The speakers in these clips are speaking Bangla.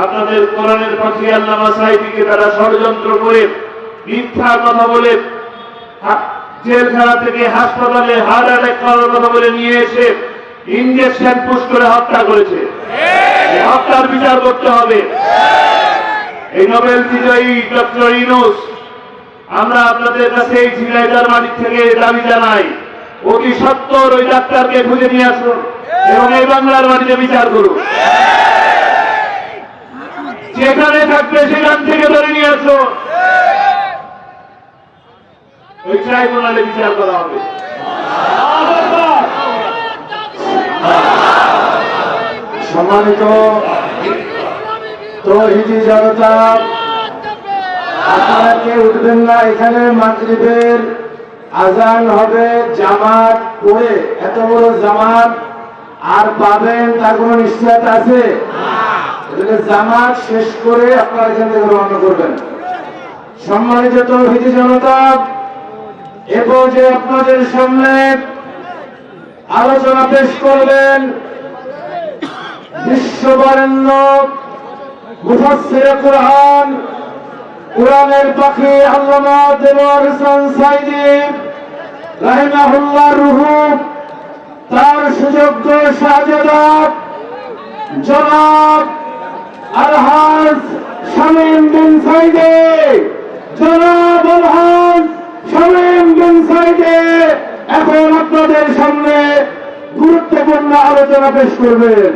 আপনাদের কোরআনের পাখি আল্লামা সাঈদীকে তারা ষড়যন্ত্র করে মিথ্যা কথা বলে জেলখানা থেকে হাসপাতালে হার্ট অ্যাটাক করার কথা বলে নিয়ে এসে ইনজেকশন পুশ করে হত্যা করেছে। হত্যার বিচার করতে হবে। এই নোবেল বিজয়ী ডক্টর ইউনূস, আমরা আপনাদের কাছে এই ঝিনাইদহ মাটি থেকে দাবি জানাই, অতি সত্বর ওই ডাক্তারকে খুঁজে নিয়ে আসুন এবং এই বাংলার মাটিতে বিচার করুন। যেখানে থাকবে সেখান থেকে ধরে নিয়ে আসুন, ওই ট্রাইব্যুনালে বিচার করা হবে। সম্মানিত তৌহিদি জনতা, আপনারা কে উঠবেন না? এখানে মাগরিবের আজান হবে, জামাত পড়ে এত বড় জামাত আর পাবেন তার কোন নিশ্চয়তা আছে? জামাত শেষ করে আপনারা এখান থেকে রওনা করবেন। সম্মানিত তৌহিদি জনতা, এ পর্যায়ে আপনাদের সামনে আলোচনা পেশ করবেন বিশ্ববরেণ্য মুফাসসিরে কুরআন, কোরআনের পাখি আল্লামা দেওয়ার হোসেন সাঈদী রাহিমাহুল্লাহ রুহু, তার সুযোগ্য শাহজাদা জনাব আলহাজ শামীম বিন সাঈদী, জনাব আলহাজ শামীম বিন সাঈদী এখন আপনাদের সামনে গুরুত্বপূর্ণ আলোচনা পেশ করবেন।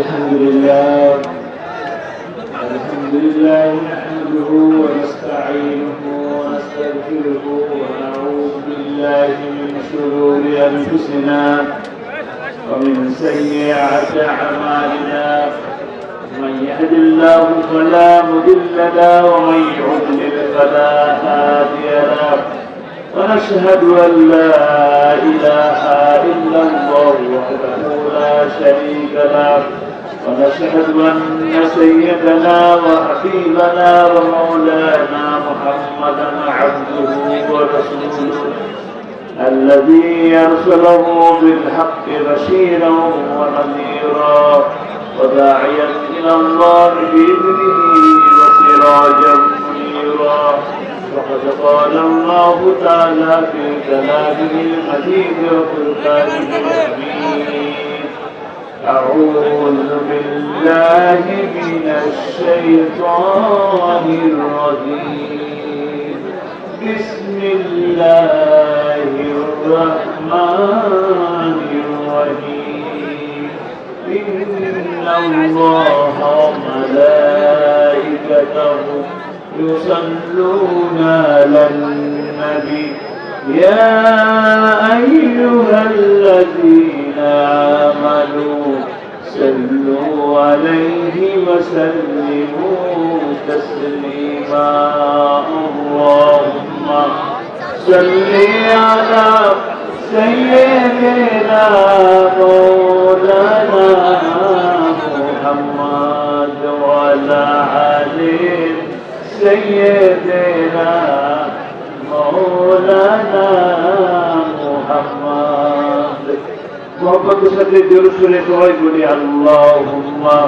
الحمد لله نحمده ونستعينه ونستغفره ونعوذ بالله من شرور أنفسنا ومن سيئات أعمالنا، من يهد الله فلا مضل له ومن يضلل فلا هادي له، ونشهد أن لا إله إلا الله وحده لا شريك له، ونشهد أن سيدنا وحبيبنا ومولانا محمدا عبده ورسوله الذي أرسله بالحق بشيرا ونذيرا وداعيا إلى الله بإذنه وسراجا منيرا. وقد قال الله تعالى في كلامه المجيد وفرقانه الحميد: أعوذ بالله من الشيطان الرجيم، بسم الله الرحمن الرحيم. إن الله وملائكته يصلون على النبي يا أيها الذين آمنوا صلوا عليه وسلموا تسليما. اللهم صل على سيدنا مولانا محمد وعلى آله سيدنا مولانا محمد. محبت সাথে জোরে সুরে সবাই বলি আল্লাহুম্মা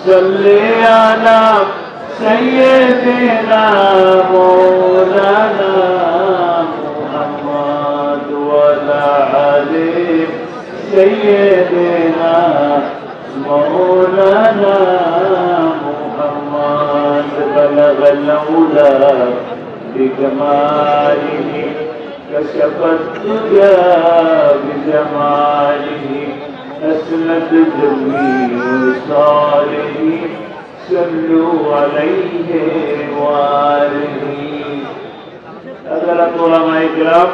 সাল্লি আলা সাইয়্যিদিনা মাওলানা মুহাম্মদ ওয়া আলা আলি সাইয়্যিদিনা মাওলানা মুহাম্মদ। বালাগাল উলা بكماله كشف الدجى بجماله أسند جميع صالح صلوا عليه وآله. حضرات উলামায়ে কেরাম,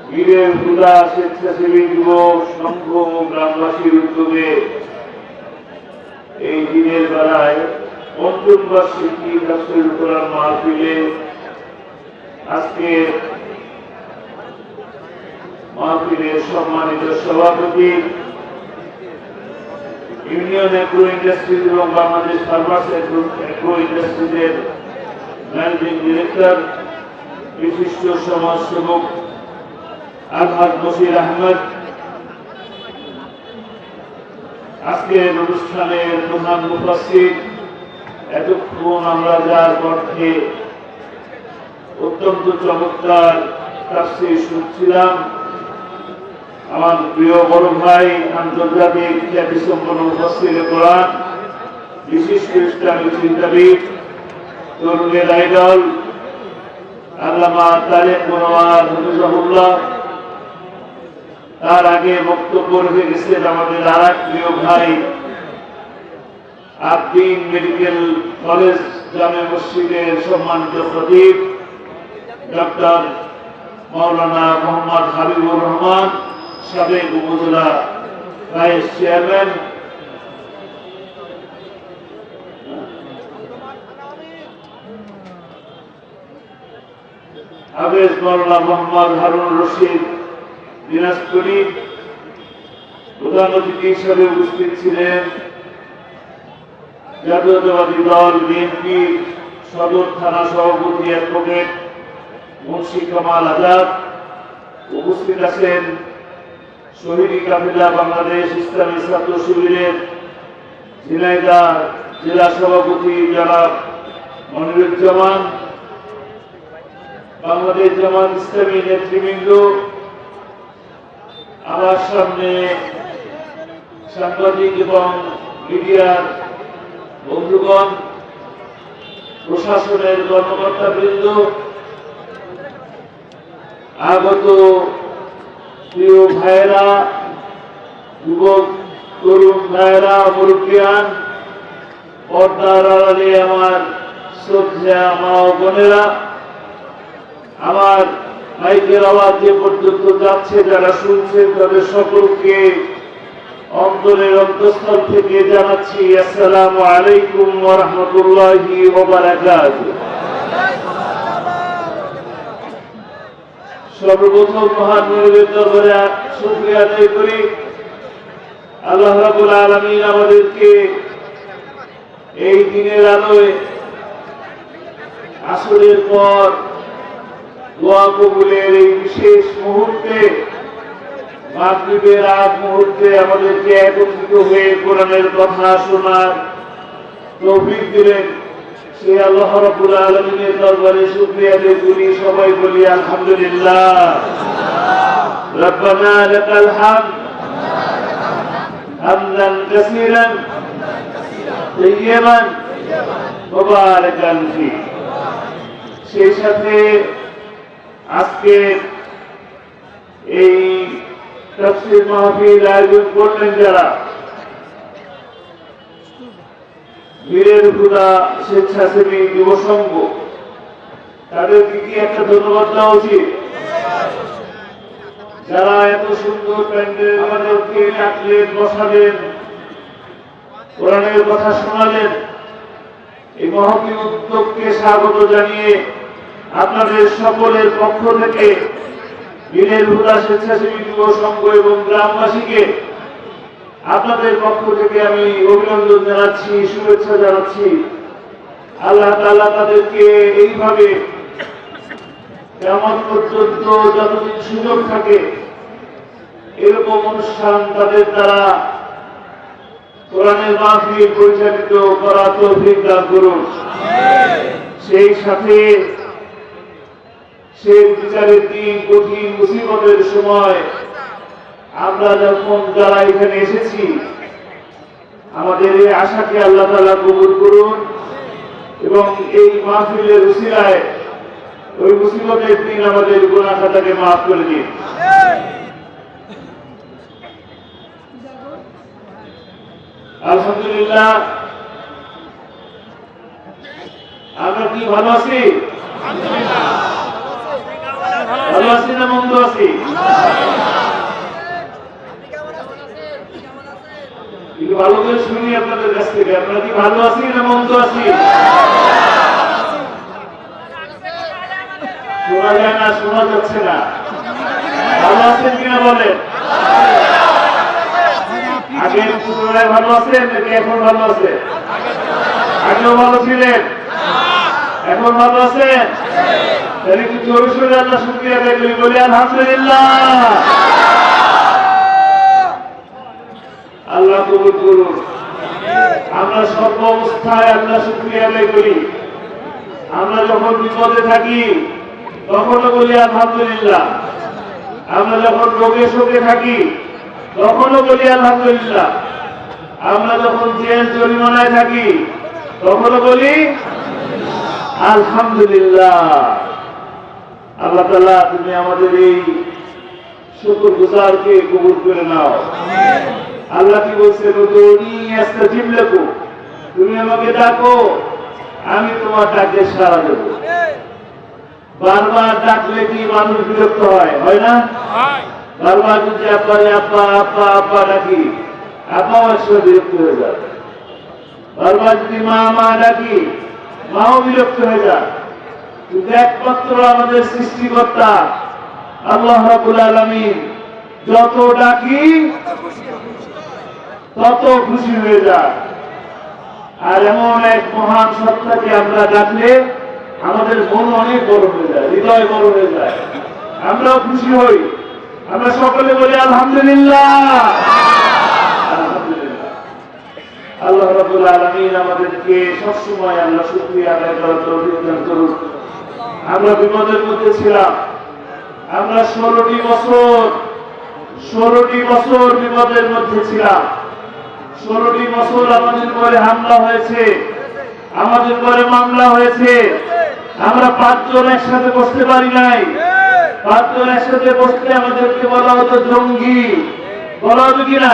বীরের খুদা স্বেচ্ছাসেবী যুবক সংঘ গ্রামবাসীর উদ্যোগে এই দিনের বেলায় পঞ্চম বার্ষিকী তাফসীরুল কোরআন মাহফিলে আজকে মাহফিলের সম্মানিত সভাপতি, ইউনিয়ন এগ্রো ইন্ডাস্ট্রিজ এবং বাংলাদেশ ফার্মার্স এগ্রো ইন্ডাস্ট্রিজের ম্যানেজিং ডিরেক্টর, বিশিষ্ট সমাজসেবক আলহাজ বশির আহমদ, আজকের অনুষ্ঠানের প্রধান মুফাসসির, এতক্ষণ আমরা যার কণ্ঠে অত্যন্ত চমৎকার তাফসীর শুনছিলাম, আমার প্রিয় বড় ভাই, আন্তর্জাতিক খ্যাতিসম্পন্ন মুফাসসিরে কোরআন, বিশিষ্ট ইসলামী চিন্তাবিদ, তরুণের আইডল আল্লামা তারেক মনোয়ার হাফিজাহুল্লাহ। তার আগে বক্তব্য রেখে গেছেন আমাদের আর এক প্রিয় ভাই, আবদিন মেডিকেল কলেজ জামে মসজিদের সম্মানিত খতিব ডক্টর মাওলানা মোহাম্মদ হাবিবুর রহমান, সাবেক উপজেলা ভাইস চেয়ারম্যান, হাফেজ মাওলানা মোহাম্মদ হারুন রশিদ দিনাজপুরি। প্রধান অতিথি হিসেবে উপস্থিত ছিলেন জাতীয়তাবাদী দল বিএনপি সদর থানা সভাপতি অ্যাডভোকেট মুন্সি কামাল আজাদ। উপস্থিত আছেন শহীদি কাফিলা বাংলাদেশ ইসলামী ছাত্র শিবিরের ঝিনাইদহ জেলা সভাপতি জনাব মনিরুজ্জামান, বাংলাদেশ জামাত ইসলামী নেতৃবৃন্দ, আমার সামনে সাংবাদিক এবং মিডিয়ার বন্ধুগণ, প্রশাসনের কর্মকর্তাবৃন্দ, আগত প্রিয় ভাইয়েরা, যুবক তরুণ ভাইয়েরা, মুরব্বিয়ান, পর্দার আড়ালে আমার শ্রদ্ধা মা ও বোনেরা, আমার মাইকের আওয়াজ যে পর্যন্ত যাচ্ছে, যারা শুনছেন তাদের সকলকে অন্তরের অন্তঃস্থল থেকে জানাচ্ছি আসসালামু আলাইকুম ওয়া রাহমাতুল্লাহি ওয়া বারাকাতুহু। সর্বপ্রথম মহান মুনিবের দরবারে শুকরিয়া আদায় করি, আল্লাহ রাব্বুল আলামিন আমাদেরকে এই দিনের আলোয় আসরের পর দোয়া কবুলের এই বিশেষ মুহূর্তে, মাগরিবের আগ মুহূর্তে আমাদেরকে একত্রিত হয়ে কোরআনের কথা শোনার তৌফিক দিলেন। সেই আল্লাহ রাব্বুল আলামিনের দরবারে শুকরিয়া আদায় করি, সবাই বলি আলহামদুলিল্লাহ। রব্বানা লাকাল হামদ হামদান কাসীরান তাইয়্যিবান মুবারাকান ফি। সেই সাথে আজকে এই তাফসীর মাহফিল আয়োজন করলেন যারা, বীরের হুদা স্বেচ্ছাসেবী যুব সংঘ, তাদেরকে কি একটা ধন্যবাদ দেওয়া উচিত? যারা এত সুন্দর প্যান্ডেল আমাদেরকে ডাকলেন, বসালেন, কোরআনের কথা শোনালেন, এই মহৎ উদ্যোগকে স্বাগত জানিয়ে আপনাদের সকলের পক্ষ থেকে বীরের হুদা স্বেচ্ছাসেবী যুব সংঘ এবং গ্রামবাসীকে আপনাদের পক্ষ থেকে আমি অভিনন্দন জানাচ্ছি, শুভেচ্ছা জানাচ্ছি। আল্লাহ তাআলা তাদেরকে এইভাবে কিয়ামত পর্যন্ত যতদিন সুযোগ থাকে এরকম অনুষ্ঠান তাদের দ্বারা কোরআনের মাহফিল পরিচালিত করার তৌফিক দান করুন। সেই সাথে শেষ বিচারের দিন, কঠিন মুসিবতের সময় আমরা যখন যারা এখানে এসেছি, আমাদের এই আশাকে আল্লাহ তাআলা কবুল করুন এবং এই মাহফিলের উসিলায় ওই মুসিবতের দিন আমাদের গুনাহ খাতাকে মাফ করে দিন। আলহামদুলিল্লাহ, আমরা কি ভালো আছি? ভালো আছি না মন্দ আছি? একটু ভালো করে শুনি আপনাদের কাছ থেকে, আপনারা কি ভালো আছি না মন্দ আছি? শোনা যায় না, শোনা যাচ্ছে না। ভালো আছেন কিনা বলেন? আগের তুলনায় ভালো আছেন নাকি এখন ভালো আছে? আগেও ভালো ছিলেন, এখন ভালো আছেন? তাহলে একটু জোরে সোরে আল্লাহ শুকরিয়া আদায় করি, বলি আলহামদুলিল্লাহ। আল্লাহ কবুল করুন। আমরা সর্ব অবস্থায় আল্লাহ শুকরিয়া আদায় করি। আমরা যখন বিপদে থাকি তখনও বলি আলহামদুলিল্লাহ। আমরা যখন রোগে শোকে থাকি তখনও বলি আলহামদুলিল্লাহ। আমরা যখন জেল জরিমানায় থাকি তখনও বলি আলহামদুলিল্লাহ। আল্লাহ তাআলা তুমি আমাদের এই শুকরগুজারকে কবুল করে নাও। আল্লাহ কি বলছে, তুমি আমাকে ডাকো, আমি তোমার ডাকে সাড়া দেব। বারবার ডাকলে কি মানুষ বিরক্ত হয়? হয় না? বারবার যদি আব্বারে আব্বা আব্বা আব্বা ডাকি, আব্বাও একসময় বিরক্ত হয়ে যায়। বারবার যদি মা মা ডাকি, মাও বিরক্ত হয়ে যায়। কিন্তু একমাত্র আমাদের সৃষ্টিকর্তা আল্লাহ রাব্বুল আলামিন যত ডাকি তত খুশি হয়ে যায়। আর এমন এক মহান সত্তাকে আমরা ডাকলে আমাদের মন অনেক বড় হয়ে যায়, হৃদয় বড় হয়ে যায়, আমরাও খুশি হই। আমরা সকলে বলি আলহামদুলিল্লাহ। আলহামদুলিল্লাহ। আল্লাহ রাব্বুল আলামিন আমাদেরকে সবসময় আল্লাহ শুকরিয়া আদায় করার তৌফিক দান করুন। আমরা বিপদের মধ্যে ছিলাম, আমরা 16টি বছর বিপদের মধ্যে ছিলাম। 16টি বছর আমাদের পরে হামলা হয়েছে, আমাদের পরে মামলা হয়েছে। আমরা 5 জন একসাথে বসতে পারি নাই। 5 জন একসাথে বসতে আমাদেরকে বলা হতো জঙ্গি, বলা হতো কিনা?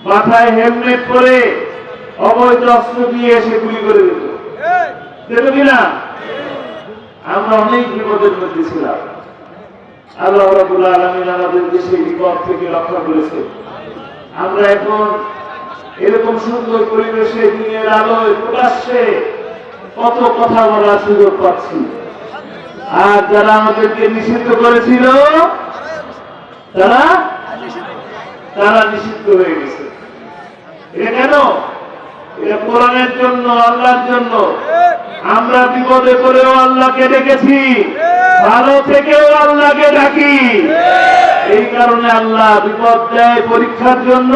মাথায় হেলমেট পরে অবৈধ অস্ত্র দিয়ে এসে গুলি করে দিত, যেত কিনা? আমরা অনেক বিপদের মধ্যে ছিলাম। আল্লাহ রাব্বুল আলামিন আমাদেরকে সেই বিপদ থেকে রক্ষা করেছে। আমরা এখন এরকম সুন্দর পরিবেশে দিনের আলোয় প্রকাশ্যে কত কথা বলার সুযোগ পাচ্ছি। আর যারা আমাদেরকে নিষিদ্ধ করেছিল তারা নিষিদ্ধ হয়ে গেছে। এটা কেন? এটা কোরআনের জন্য, আল্লাহর জন্য। আমরা বিপদে পড়েও আল্লাহকে ডেকেছি, ভালো থেকেও আল্লাহকে ডাকি। এই কারণে আল্লাহ বিপদ দেয় পরীক্ষার জন্য,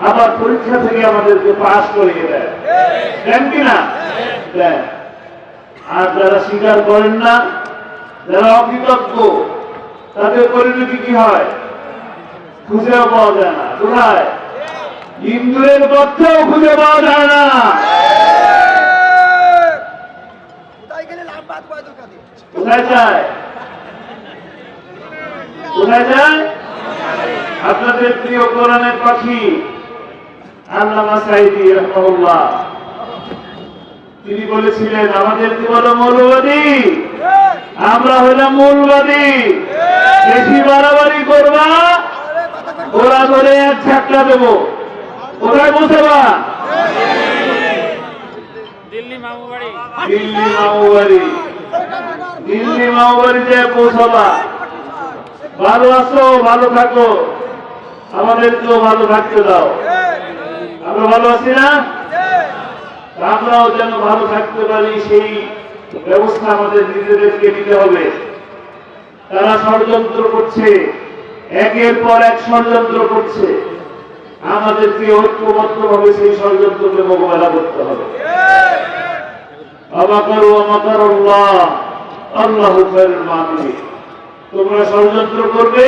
আবার পরীক্ষা থেকে আমাদেরকে পাস করিয়ে দেয়। দেন কিনা? দেন। আর যারা স্বীকার করেন না, যারা অকৃতজ্ঞ, তাদের পরিণতি কি হয়? খুঁজেও পাওয়া যায় না। কোথায়? ইন্দ্রের গর্তেও খুঁজে পাওয়া যায় না। কোথায় যায়? কোথায় যায়? আপনাদের প্রিয় কোরআনের পাখি আল্লামা সাঈদী রাহিমাহুল্লাহ, তিনি বলেছিলেন, আমাদেরকে বলো মৌলবাদী, আমরা হলাম মূলবাদী। বেশি বাড়াবাড়ি করবা, ওরা ধরে এক ঝাঁকড়া দেবো। কোথায় পৌঁছাবা? দিল্লি মামুবাড়িতে পৌঁছাবা। ভালো আছো, ভালো থাকো, আমাদেরকেও ভালো থাকতে দাও। আমরা ভালো আছি না? আমরাও যেন ভালো থাকতে পারি, সেই ব্যবস্থা আমাদের নিজেদেরকে নিতে হবে। তারা ষড়যন্ত্র করছে, একের পর এক ষড়যন্ত্র করছে। আমাদেরকে ঐক্যবদ্ধভাবে সেই ষড়যন্ত্রকে মোকাবেলা করতে হবে। আল্লাহু খায়রুল মাকিরিন। তোমরা ষড়যন্ত্র করবে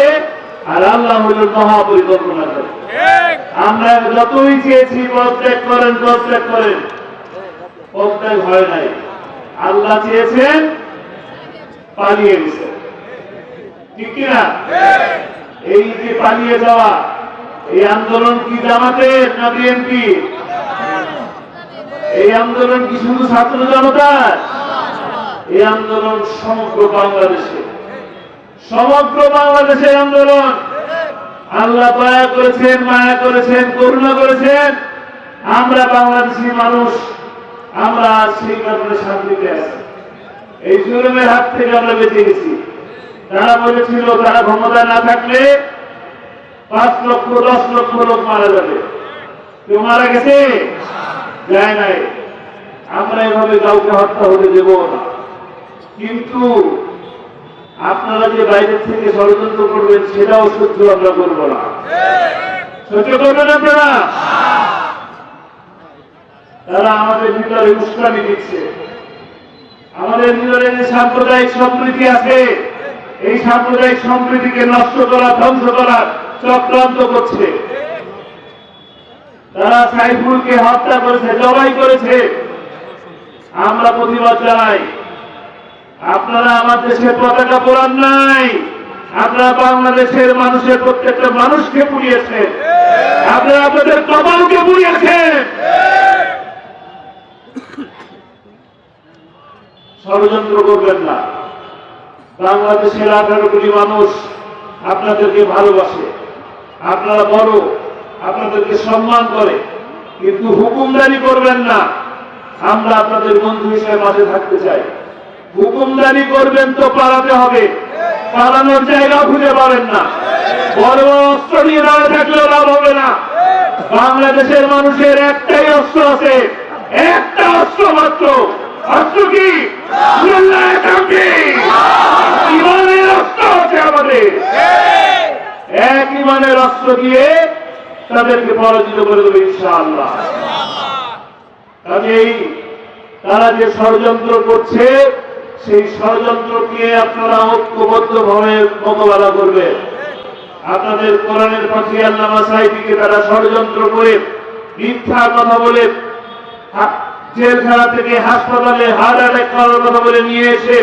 আর আল্লাহ হলেন মহাপরিকল্পনাকারী। আমরা যতই চেয়েছি পদত্যাগ করেন, পদত্যাগ করেন, পদত্যাগ হয় নাই। আল্লাহ চেয়েছেন, পালিয়ে গেছে। ঠিক কিনা? এই যে পালিয়ে যাওয়া, এই আন্দোলন কি জামাতের না বিএনপি? এই আন্দোলন কি শুধু ছাত্র জনতার? এই আন্দোলন সমগ্র বাংলাদেশে, সমগ্র বাংলাদেশের আন্দোলন। আল্লাহ দয়া করেছেন, মায়া করেছেন, করুণা করেছেন। আমরা বাংলাদেশি মানুষ, আমরা সেই কারণে শান্তিতে আছি। এই জুলুমের হাত থেকে আমরা বেঁচে গেছি। তারা বলেছিল তারা ক্ষমতা না থাকলে 5 লক্ষ 10 লক্ষ লোক মারা যাবে। কেউ মারা গেছে? যায় নাই। আমরা এভাবে কাউকে হত্যা হতে দেব না। কিন্তু আপনারা যে বাইরে থেকে ষড়যন্ত্র করবেন সেটাও সহ্য আমরা করব না। সহ্য করবেন আপনারা? তারা আমাদের ভিতরে উস্কানি দিচ্ছে। আমাদের ভিতরে যে সাম্প্রদায়িক সম্প্রীতি আছে, এই সাম্প্রদায়িক সম্প্রীতিকে নষ্ট করা, ধ্বংস করার চক্রান্ত করছে। তারা সাইফুলকে হত্যা করেছে, জবাই করেছে। আমরা প্রতিবাদ জানাই। আপনারা আমার দেশের পতাকা পোড়ান নাই, আপনারা বাংলাদেশের মানুষের প্রত্যেকটা মানুষকে পুড়িয়েছেন, আপনারা আপনাদের কপালকে পুড়িয়েছেন। ষড়যন্ত্র করবেন না। বাংলাদেশের 18 কোটি মানুষ আপনাদেরকে ভালোবাসে, আপনারা বড়, আপনাদেরকে সম্মান করে, কিন্তু হুকুমদারি করবেন না। আমরা আপনাদের বন্ধু হিসেবে মাঝে থাকতে চাই। হুকুমদারি করবেন তো পালাতে হবে, পালানোর জায়গা খুঁজে পাবেন না। বড় অস্ত্র নিয়ে দাঁড়িয়ে থাকলেও লাভ হবে না। বাংলাদেশের মানুষের একটাই অস্ত্র আছে, একটা অস্ত্র মাত্র। অস্ত্র কি? ইমানের অস্ত্র আছে আমাদের। এক ইমানের অস্ত্র দিয়ে তাদেরকে পরাজিত করে দেবে ইনশাআল্লাহ। কাজেই তারা যে ষড়যন্ত্র করছে সেই ষড়যন্ত্রকে আপনারা ঐক্যবদ্ধভাবে মোকাবেলা করবেন। আপনাদের কোরআনের পাখি আল্লামা সাঈদীকে তারা ষড়যন্ত্র করে মিথ্যা কথা বলে জেলখানা থেকে হাসপাতালে হার্ট অ্যাটাক করার কথা বলে নিয়ে এসে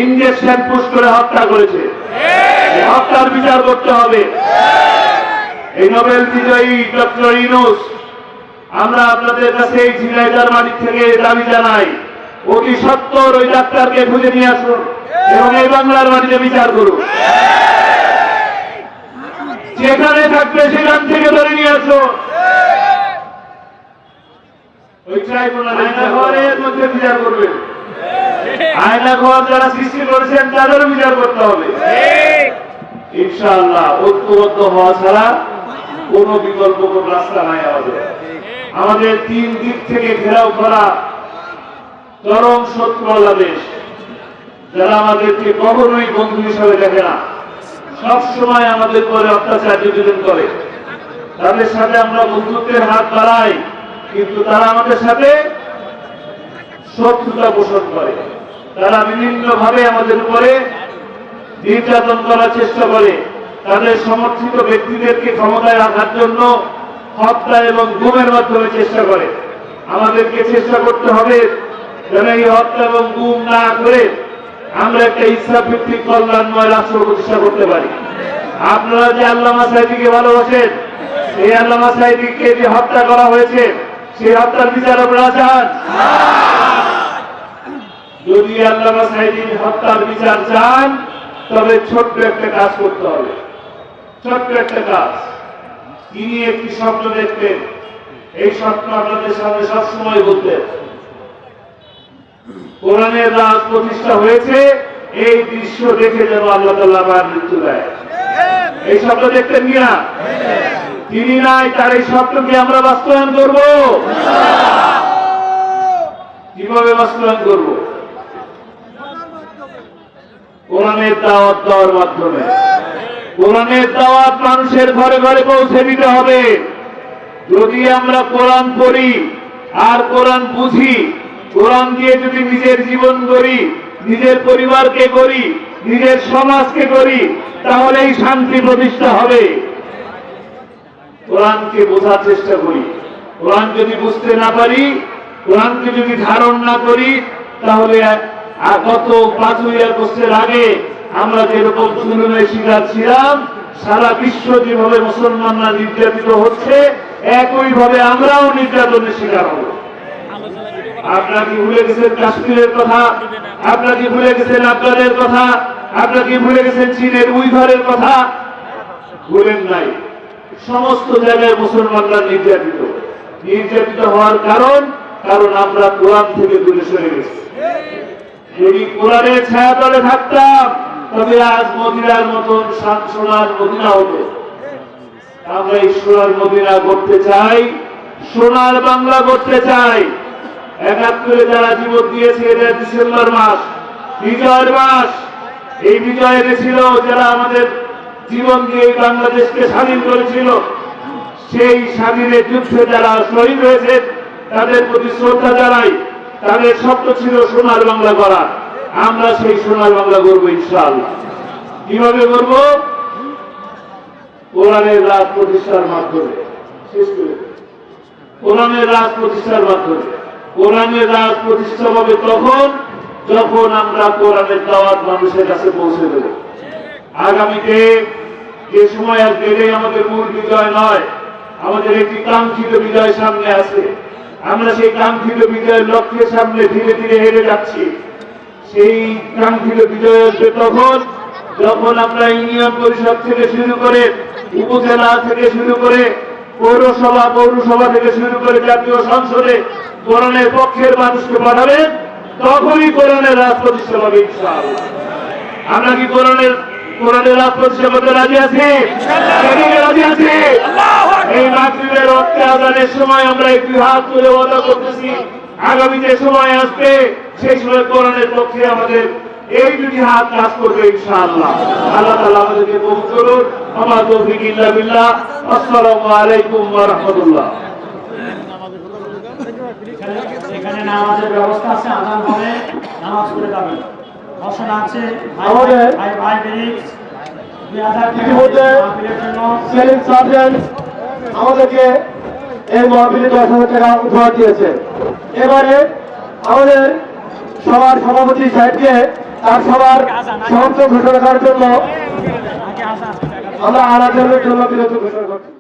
ইনজেকশন পুশ করে হত্যা করেছে। হত্যার বিচার করতে হবে। এই নোবেল বিজয়ী ডক্টর ইউনূস, আমরা আপনাদের কাছে এই ঝিনাইদহ মাটি থেকে দাবি জানাই, অতি সত্বর ওই ডাক্তারকে খুঁজে নিয়ে আসুন এবং এই বাংলার মাটিতে বিচার করুন। যেখানে থাকবে সেখান থেকে ধরে নিয়ে আসুন। ওই ট্রাইব্যুনালে আয়নাঘরের মধ্যে বিচার করবেন। আয়নাঘর যারা সৃষ্টি করেছেন তাদেরও বিচার করতে হবে ইনশাআল্লাহ। ঐক্যবদ্ধ হওয়া ছাড়া কোন বিকল্প কোন রাস্তা নাই আমাদের। আমাদের 3 দিক থেকে ঘেরাও করা চরম শত্রু বাংলাদেশ, যারা আমাদেরকে কখনোই বন্ধু হিসাবে দেখে না, সবসময় আমাদের পরে অত্যাচার নিবেদন করে। তাদের সাথে আমরা বন্ধুত্বের হাত বাড়াই, কিন্তু তারা আমাদের সাথে শত্রুতা পোষণ করে। তারা বিভিন্ন ভাবে আমাদের উপরে নির্যাতন করার চেষ্টা করে। তাদের সমর্থিত ব্যক্তিদেরকে ক্ষমতায় রাখার জন্য হত্যা এবং গুমের মাধ্যমে চেষ্টা করে। আমাদেরকে চেষ্টা করতে হবে যেন এই হত্যা এবং গুম না করে আমরা একটা ইসলাম ভিত্তিক কল্যাণময় রাষ্ট্র প্রতিষ্ঠা করতে পারি। আপনারা যে আল্লামা সাঈদীকে ভালোবাসেন, এই আল্লামা সাঈদীকে যে হত্যা করা হয়েছে সেই হত্যার বিচার আপনারা চান? যদি আল্লামা সাঈদীর হত্যার বিচার চান তবে ছোট্ট একটা কাজ করতে হবে। ছোট্ট একটা কাজ। তিনি একটি স্বপ্ন দেখতেন, এই স্বপ্ন আপনাদের সামনে সবসময় বলতেন, কোরআনের রাজ প্রতিষ্ঠা হয়েছে, এই দৃশ্য দেখে যেন আল্লাহ তাআলা আমার মৃত্যু দেয়। এই স্বপ্ন দেখতেন কিনা? তিনি নাই, তার এই স্বপ্নকে আমরা বাস্তবায়ন করব। কিভাবে বাস্তবায়ন করব? কোরআনের দাওয়াত দেওয়ার মাধ্যমে। কোরআনের দাওয়াত মানুষের ঘরে ঘরে পৌঁছে দিতে হবে। যদি আমরা কোরআন পড়ি আর কোরআন বুঝি, কোরআন দিয়ে যদি নিজের জীবন গড়ি, নিজের পরিবারকে গড়ি, নিজের সমাজকে গড়ি, তাহলে এই শান্তি প্রতিষ্ঠা হবে। কোরআনকে বোঝার চেষ্টা করি। কোরআন যদি বুঝতে না পারি, কোরআনকে যদি ধারণ না করি, তাহলে গত 5 আগস্টের আগে আমরা যেরকম জুলুমের শিকার ছিলাম, সারা বিশ্ব যেভাবে মুসলমানরা নির্যাতিত হচ্ছে, একইভাবে আমরাও নির্যাতনের শিকার হব। আপনারা কি ভুলে গেছেন কাশ্মীরের কথা? আপনারা কি ভুলে গেছেন আফগানের কথা? আপনারা কি ভুলে গেছেন চীনের উইঘরের কথা? ভুলেন নাই। সমস্ত জায়গায় মুসলমানরা নির্যাতিত হওয়ার কারণ আমরা কোরআন থেকে দূরে সরে গেছি। যদি কোরআনের ছায়াতলে থাকতাম তবে আজ মদিনার মতন সোনার মদিনা হতো। আমরা এই সোনার মদিনা করতে চাই, সোনার বাংলা করতে চাই। ৭১ যারা জীবন দিয়েছে, এটা ডিসেম্বর মাস, বিজয়ের মাস। এই বিজয় এনেছিল যারা আমাদের জীবন দিয়ে এই বাংলাদেশকে স্বাধীন করেছিল। সেই স্বাধীনের যুদ্ধে যারা শহীদ হয়েছে তাদের প্রতি শ্রদ্ধা জানাই। তাদের স্বপ্ন ছিল সোনার বাংলা করা। আমরা সেই সোনার বাংলা করবো ইনশাআল্লাহ। কিভাবে করব? কোরআনের রাজ প্রতিষ্ঠার মাধ্যমে। কোরআনের রাজ প্রতিষ্ঠার মাধ্যমে। কোরআনের রাজ প্রতিষ্ঠা হবে তখন যখন আমরা কোরআনের দাওয়াত মানুষের কাছে পৌঁছে দেব। আগামীতে যে সময় আসবে এটাই আমাদের মূল বিজয় নয়, আমাদের একটি কাঙ্ক্ষিত বিজয় সামনে আছে। আমরা সেই কাঙ্ক্ষিত বিজয়ের লক্ষ্যের সামনে ধীরে ধীরে হেরে যাচ্ছি। সেই কাঙ্ক্ষিত বিজয় আসবে তখন যখন আমরা ইউনিয়ন পরিষদ থেকে শুরু করে, উপজেলা থেকে শুরু করে, পৌরসভা থেকে শুরু করে জাতীয় সংসদে কোরআনের পক্ষের মানুষকে পাঠাবেন, তখনই কোরআনের রাজ প্রতিষ্ঠা হবে ইনশাআল্লাহ। আমরা কি কোরআনের রাজ প্রতিষ্ঠা করতে রাজি আছি? রাজি আছি। এই মাগরিবের রক্তে আজানের সময় আমরা একটি হাত তুলে ওয়াদা করতেছি, আগামী যে সময় আসবে সেই সময় কোরআনের পক্ষে আমাদের এই দুটি হাত কাজ করবে ইনশাআল্লাহ। আল্লাহ তাআলা আমাদেরকে কবুল করুন। আমার তৌফিক ইল্লা বিল্লাহ। আসসালামু আলাইকুম ওয়া রাহমাতুল্লাহ। এখানে নামাজের ব্যবস্থা আছে, আযান হবে, নামাজ পড়ে যাবেন। বসা আছে আমাদের ভাই ব্রিক্স 2000 ইতিমধ্যে মাহফিলের জন্য সেলিম সার্জেন্ট আমাদেরকে এই মহাবিলে 10,000 টাকা উপহার দিয়েছে। এবারে আমাদের সবার সভাপতি সাহেবকে তার সবার সমর্থন ঘোষণা করার জন্য আগে আযান আমরা আনাজের জন্য বিরত ঘোষণা করছি।